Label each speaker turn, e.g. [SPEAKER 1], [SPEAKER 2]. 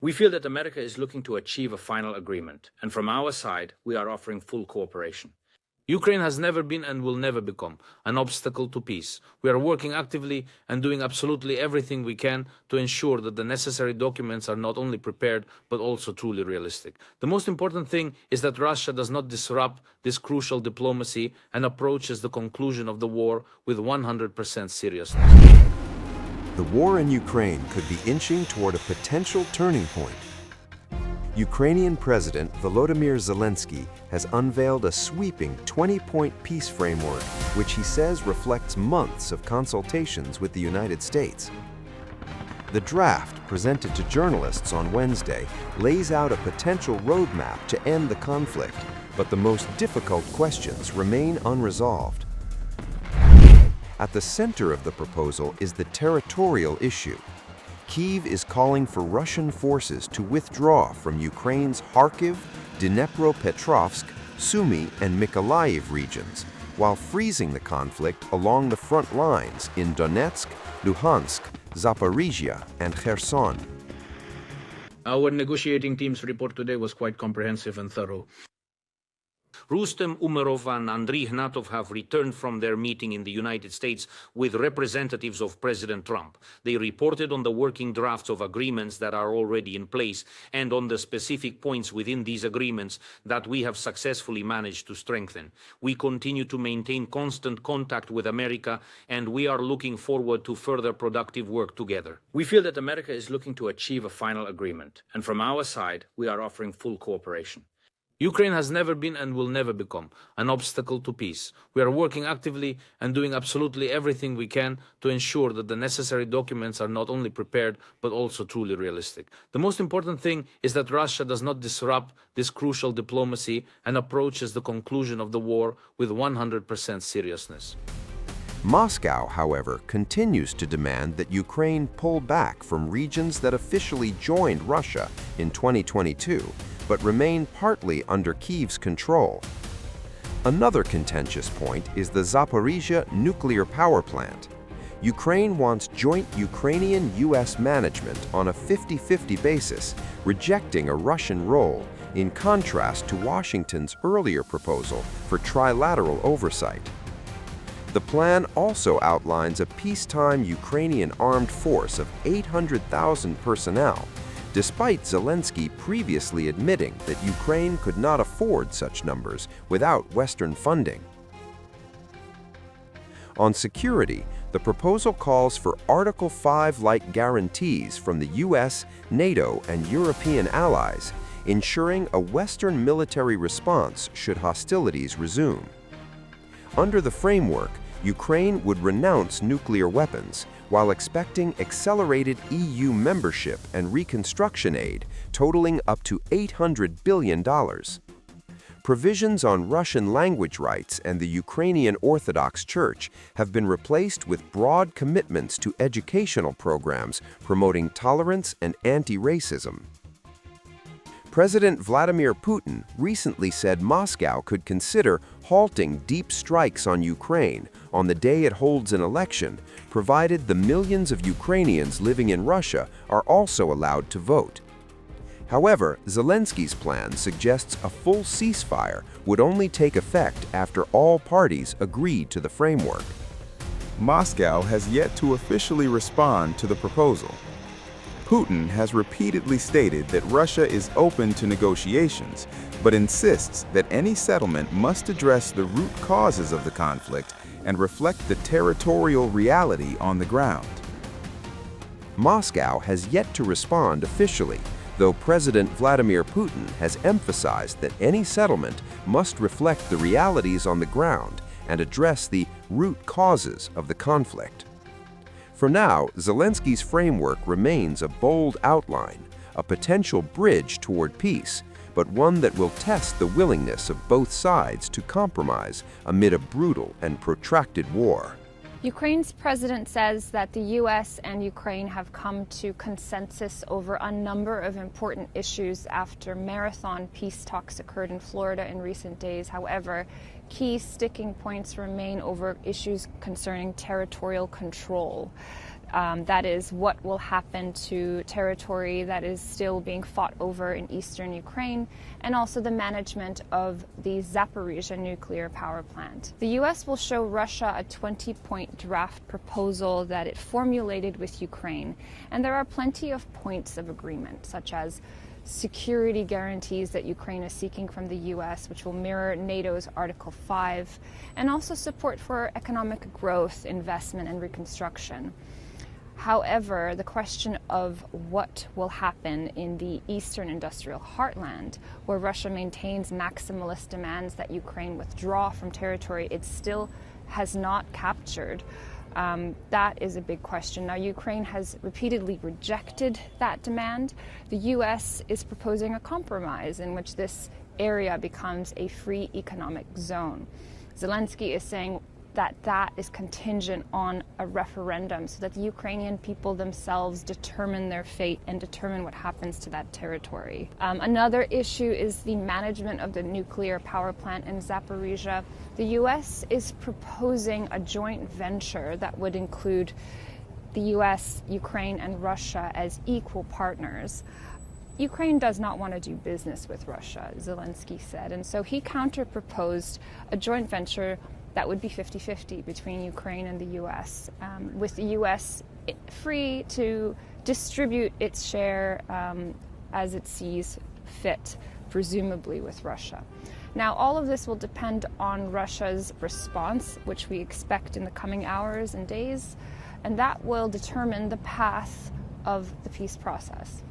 [SPEAKER 1] We feel that America is looking to achieve a final agreement, and from our side, we are offering full cooperation. Ukraine has never been and will never become an obstacle to peace. We are working actively and doing absolutely everything we can to ensure that the necessary documents are not only prepared, but also truly realistic. The most important thing is that Russia does not disrupt this crucial diplomacy and approaches the conclusion of the war with 100% seriousness.
[SPEAKER 2] The war in Ukraine could be inching toward a potential turning point. Ukrainian President Volodymyr Zelensky has unveiled a sweeping 20-point peace framework, which he says reflects months of consultations with the United States. The draft, presented to journalists on Wednesday, lays out a potential roadmap to end the conflict, but the most difficult questions remain unresolved. At the center of the proposal is the territorial issue. Kyiv is calling for Russian forces to withdraw from Ukraine's Kharkiv, Dnipropetrovsk, Sumy, and Mykolaiv regions, while freezing the conflict along the front lines in Donetsk, Luhansk, Zaporizhzhia, and Kherson.
[SPEAKER 1] Our negotiating team's report today was quite comprehensive and thorough. Rustem Umerov and Andriy Ignatov have returned from their meeting in the United States with representatives of President Trump. They reported on the working drafts of agreements that are already in place and on the specific points within these agreements that we have successfully managed to strengthen. We continue to maintain constant contact with America, and we are looking forward to further productive work together. We feel that America is looking to achieve a final agreement, and from our side, we are offering full cooperation. Ukraine has never been and will never become an obstacle to peace. We are working actively and doing absolutely everything we can to ensure that the necessary documents are not only prepared, but also truly realistic. The most important thing is that Russia does not disrupt this crucial diplomacy and approaches the conclusion of the war with 100% seriousness.
[SPEAKER 2] Moscow, however, continues to demand that Ukraine pull back from regions that officially joined Russia in 2022, but remain partly under Kyiv's control. Another contentious point is the Zaporizhzhia nuclear power plant. Ukraine wants joint Ukrainian-U.S. management on a 50-50 basis, rejecting a Russian role, in contrast to Washington's earlier proposal for trilateral oversight. The plan also outlines a peacetime Ukrainian armed force of 800,000 personnel, despite Zelensky previously admitting that Ukraine could not afford such numbers without Western funding. On security, the proposal calls for Article 5-like guarantees from the U.S., NATO, and European allies, ensuring a Western military response should hostilities resume. Under the framework, Ukraine would renounce nuclear weapons, while expecting accelerated EU membership and reconstruction aid totaling up to $800 billion. Provisions on Russian language rights and the Ukrainian Orthodox Church have been replaced with broad commitments to educational programs promoting tolerance and anti-racism. President Vladimir Putin recently said Moscow could consider halting deep strikes on Ukraine on the day it holds an election, provided the millions of Ukrainians living in Russia are also allowed to vote. However, Zelensky's plan suggests a full ceasefire would only take effect after all parties agreed to the framework.
[SPEAKER 3] Moscow has yet to officially respond to the proposal. Putin has repeatedly stated that Russia is open to negotiations, but insists that any settlement must address the root causes of the conflict and reflect the territorial reality on the ground.
[SPEAKER 2] Moscow has yet to respond officially, though President Vladimir Putin has emphasized that any settlement must reflect the realities on the ground and address the root causes of the conflict. For now, Zelensky's framework remains a bold outline, a potential bridge toward peace, but one that will test the willingness of both sides to compromise amid a brutal and protracted war.
[SPEAKER 4] Ukraine's president says that the U.S. and Ukraine have come to consensus over a number of important issues after marathon peace talks occurred in Florida in recent days. However, key sticking points remain over issues concerning territorial control. That is what will happen to territory that is still being fought over in eastern Ukraine, and also the management of the Zaporizhzhia nuclear power plant. The U.S. will show Russia a 20-point draft proposal that it formulated with Ukraine, and there are plenty of points of agreement, such as security guarantees that Ukraine is seeking from the U.S., which will mirror NATO's Article 5, and also support for economic growth, investment, and reconstruction. However, the question of what will happen in the eastern industrial heartland, where Russia maintains maximalist demands that Ukraine withdraw from territory it still has not captured, that is a big question. Now, Ukraine has repeatedly rejected that demand. The U.S. is proposing a compromise in which this area becomes a free economic zone. Zelensky is saying that is contingent on a referendum so that the Ukrainian people themselves determine their fate and determine what happens to that territory. Another issue is the management of the nuclear power plant in Zaporizhzhia. The U.S. is proposing a joint venture that would include the U.S., Ukraine, and Russia as equal partners. Ukraine does not want to do business with Russia, Zelensky said, and so he counter-proposed a joint venture that would be 50-50 between Ukraine and the U.S., with the U.S. free to distribute its share as it sees fit, presumably with Russia. Now, all of this will depend on Russia's response, which we expect in the coming hours and days, and that will determine the path of the peace process.